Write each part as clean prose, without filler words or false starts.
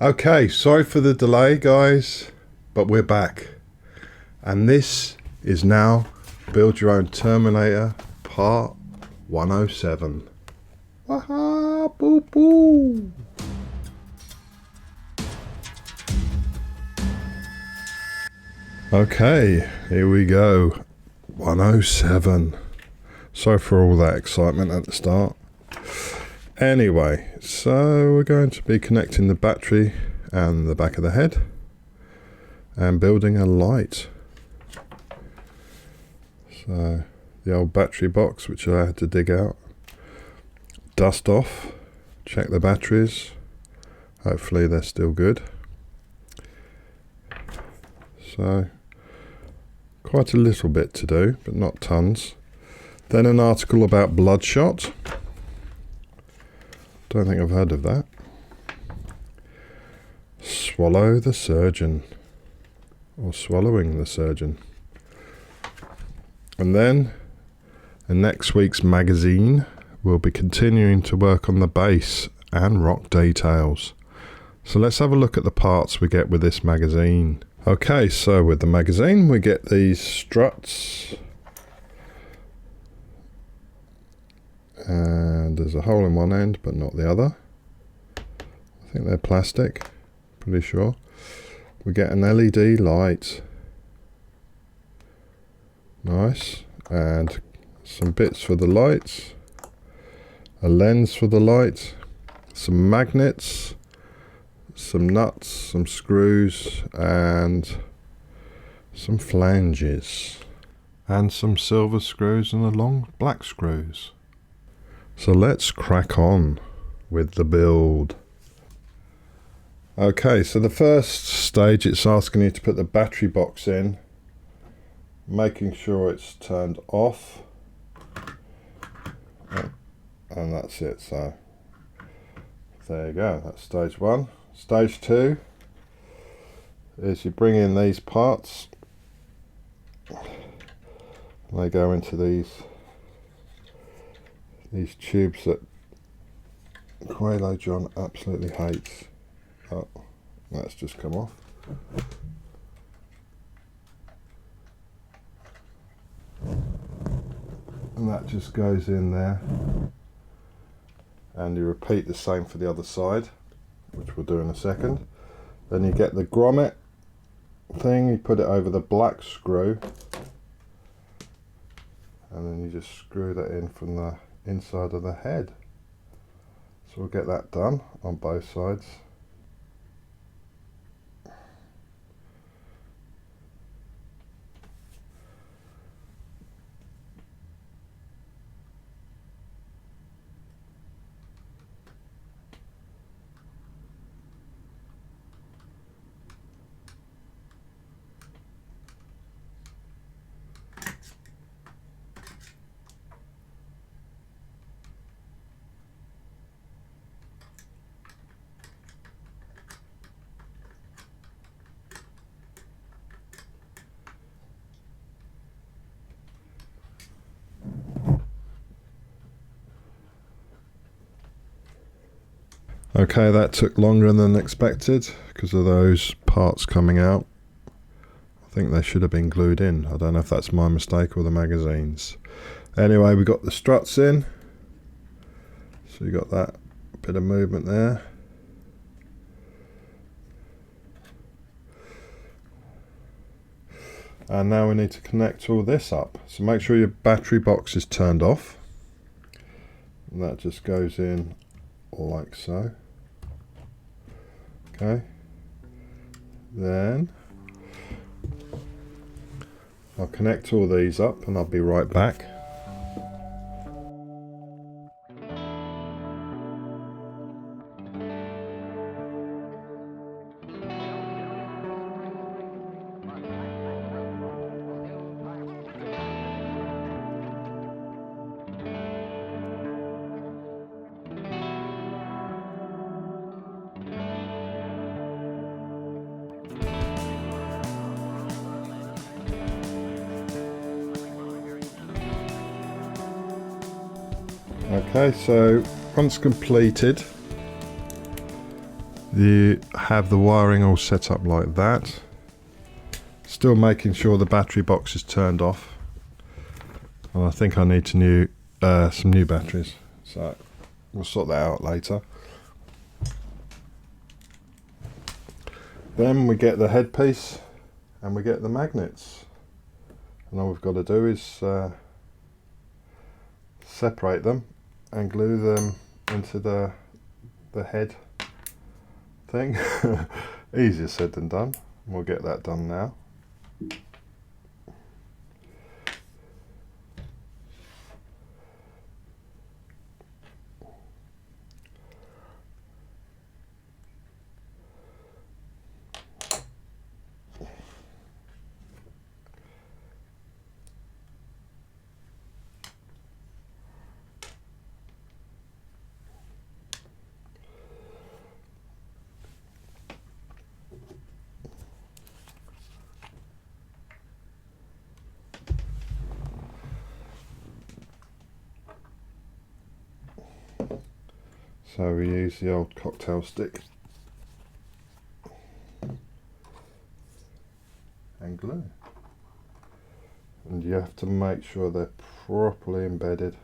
Okay, sorry for the delay guys, but we're back. And this is now Build Your Own Terminator Part 107. Aha, boo boo. Okay, here we go. 107. Sorry for all that excitement at the start. Anyway, so we're going to be connecting the battery and the back of the head and building a light. So the old battery box, which I had to dig out, dust off, check the batteries, hopefully they're still good. So quite a little bit to do, but not tons. Then an article about bloodshot. Don't think I've heard of that. Swallow the surgeon, or swallowing the surgeon. And then in next week's magazine we'll be continuing to work on the base and rock details. So let's have a look at the parts we get with this magazine. Okay, so with the magazine we get these struts, and there's a hole in one end but not the other. I think they're plastic, pretty sure. We get an LED light, nice, and some bits for the lights, a lens for the light, some magnets, some nuts, some screws, and some flanges, and some silver screws and the long black screws. So let's crack on with the build. Okay, so the first stage, it's asking you to put the battery box in, making sure it's turned off, and that's it. So there you go, that's stage one. Stage two is you bring in these parts, they go into these tubes that Qualo John absolutely hates. Oh, that's just come off. And that just goes in there, and you repeat the same for the other side, which we'll do in a second. Then you get the grommet thing, you put it over the black screw, and then you just screw that in from the inside of the head. So we'll get that done on both sides. Okay, that took longer than expected because of those parts coming out. I think they should have been glued in. I don't know if that's my mistake or the magazine's. Anyway, we got the struts in. So you got that bit of movement there. And now we need to connect all this up. So make sure your battery box is turned off. And that just goes in like so. Okay, then I'll connect all these up and I'll be right back. Okay, so once completed, You have the wiring all set up like that. Still making sure the battery box is turned off. And I think I need to some new batteries, so we'll sort that out later. Then we get the headpiece and we get the magnets, and all we've got to do is separate them and glue them into the head thing. Easier said than done. We'll get that done now. So we use the old cocktail stick and glue, and you have to make sure they're properly embedded.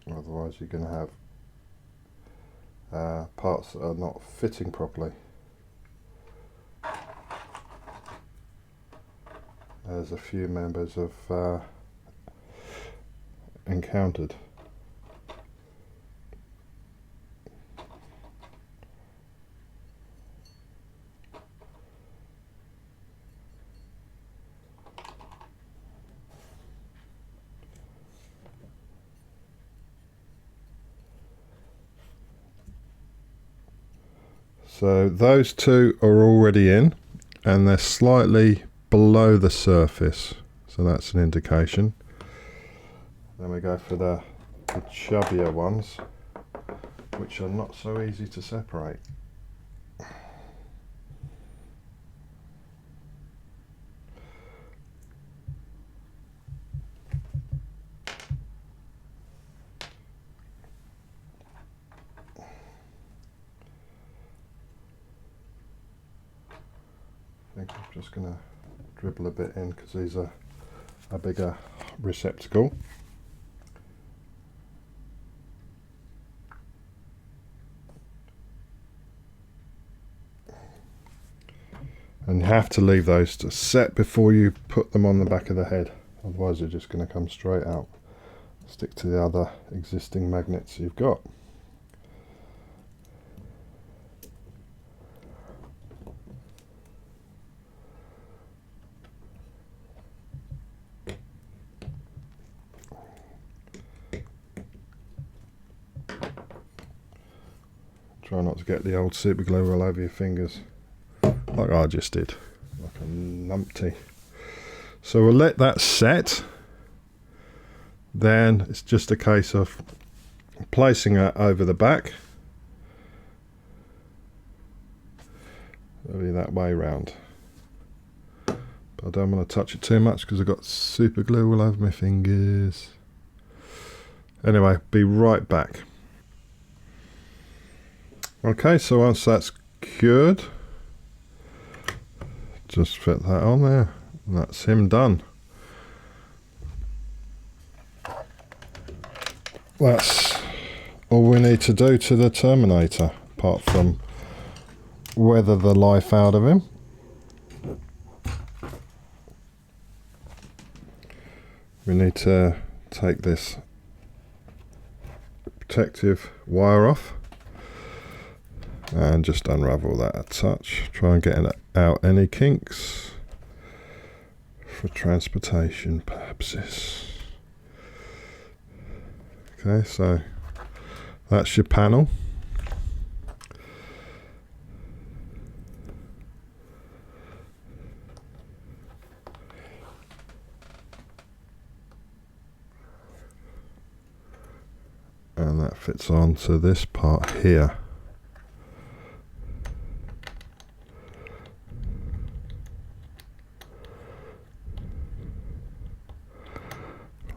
Otherwise you're going to have parts that are not fitting properly. As a few members have encountered. So those two are already in, and they're slightly below the surface, so that's an indication. Then we go for the chubbier ones, which are not so easy to separate. I think I'm just going to dribble a bit in because these are a bigger receptacle. And you have to leave those to set before you put them on the back of the head, otherwise they're just going to come straight out. Stick to the other existing magnets you've got. Try not to get the old super glue all over your fingers, like I just did, like a numpty. So we'll let that set. Then it's just a case of placing it over the back. It'll be that way round. But I don't want to touch it too much because I've got super glue all over my fingers. Anyway, be right back. Okay, so once that's cured, just fit that on there, and that's him done. That's all we need to do to the Terminator, apart from weather the life out of him. We need to take this protective wire off and just unravel that a touch. Try and get out any kinks for transportation purposes. Okay, so that's your panel. And that fits onto this part here.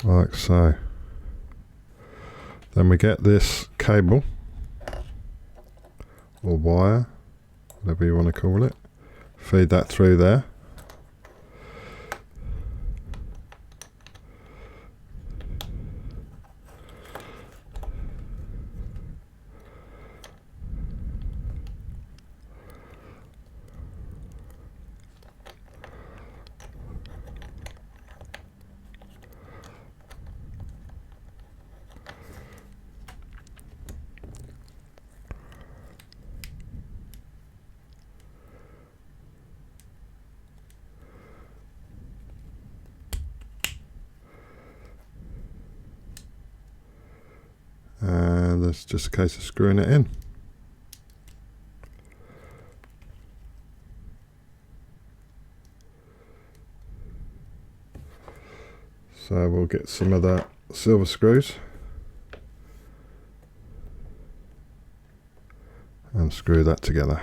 like so. Then we get this cable or wire, whatever you want to call it, feed that through there. And it's just a case of screwing it in. So we'll get some of the silver screws and screw that together.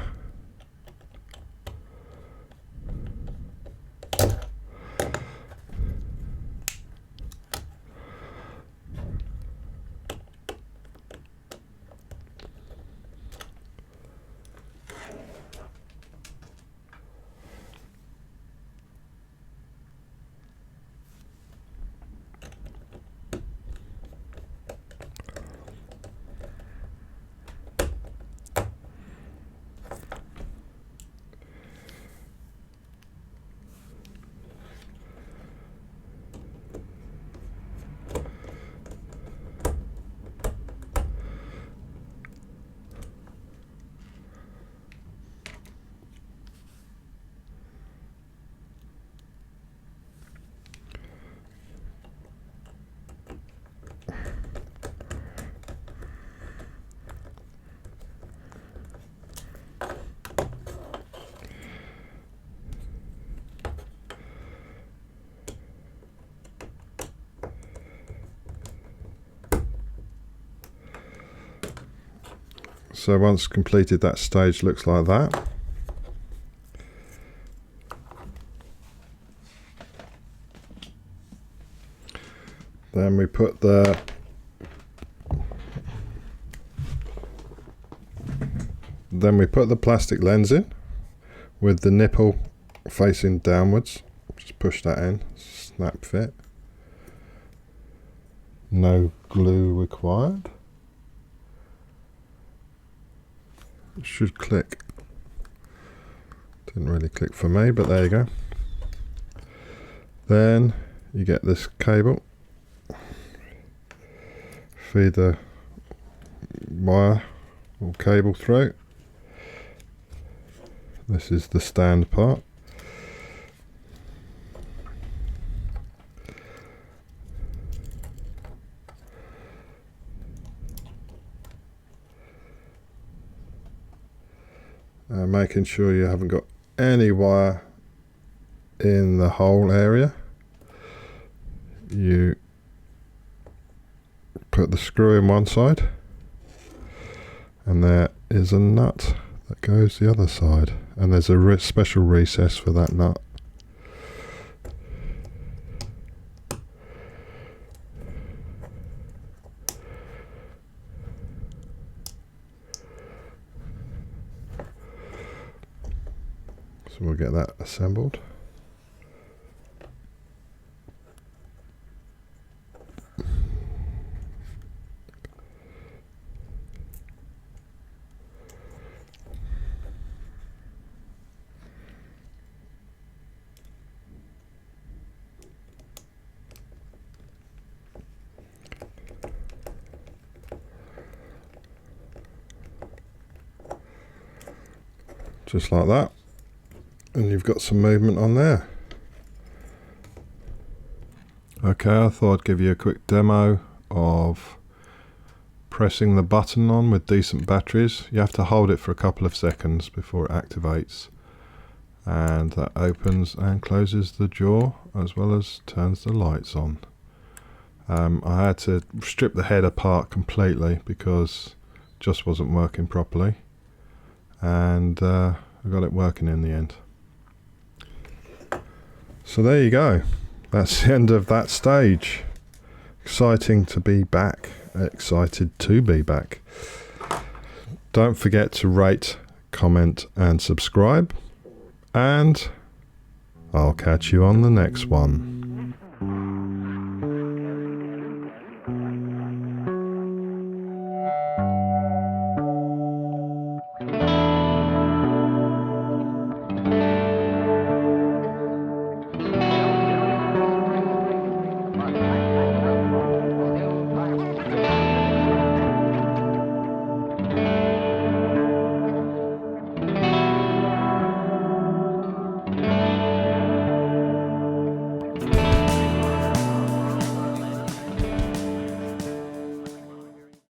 So once completed, that stage looks like that. Then we put the plastic lens in with the nipple facing downwards. Just push that in, snap fit. No glue required. It should click. Didn't really click for me, but there you go. Then you get this cable. Feed the wire or cable through. This is the stand part. Making sure you haven't got any wire in the hole area. You put the screw in one side, and there is a nut that goes the other side, and there's a special recess for that nut. So we'll get that assembled. Just like that. And you've got some movement on there. Okay, I thought I'd give you a quick demo of pressing the button on with decent batteries. You have to hold it for a couple of seconds before it activates, and that opens and closes the jaw as well as turns the lights on. I had to strip the head apart completely because it just wasn't working properly, and I got it working in the end. So there you go, that's the end of that stage. Exciting to be back. Excited to be back. Don't forget to rate, comment and subscribe. And I'll catch you on the next one.